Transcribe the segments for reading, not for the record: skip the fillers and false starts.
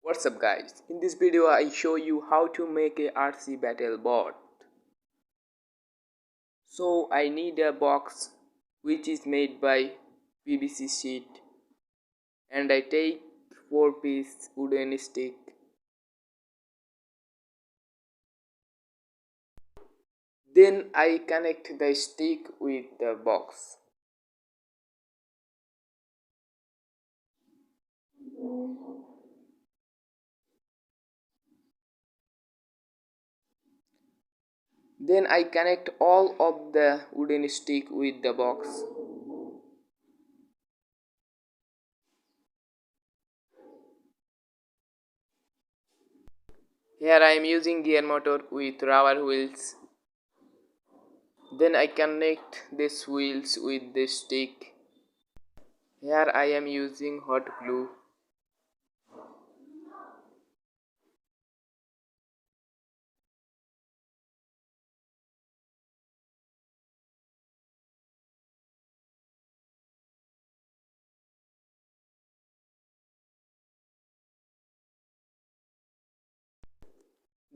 What's up guys, in this video I show you how to make a RC battle bot. So I need a box which is made by PVC sheet, and I take 4-piece wooden stick. Then I connect the stick with the box. Then I connect all of the wooden stick with the box. Here I am using gear motor with rubber wheels. Then I connect these wheels with the stick. Here I am using hot glue.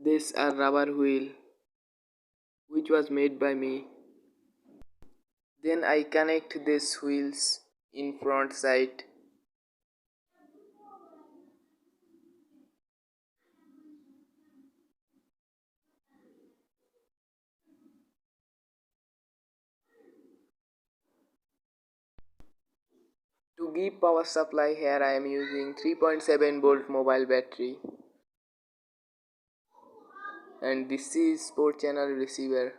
This a rubber wheel which was made by me. Then I connect these wheels in front side. To give power supply, here I am using 3.7 volt mobile battery, and this is 4 channel receiver.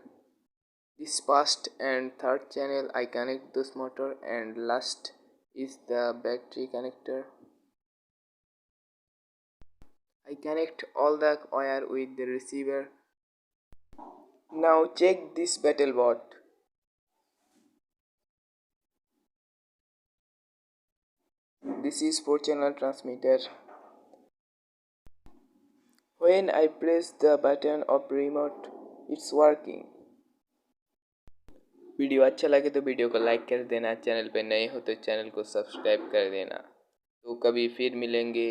This first and third channel I connect this motor, and last is the battery connector. I connect all the wire with the receiver. Now check this battle bot. This is 4 channel transmitter. When I press the button of remote, it's working. Video अच्छा लगे तो video को like कर देना, channel पे नए हो तो चैनल को सब्सक्राइब कर देना। तो कभी फिर मिलेंगे।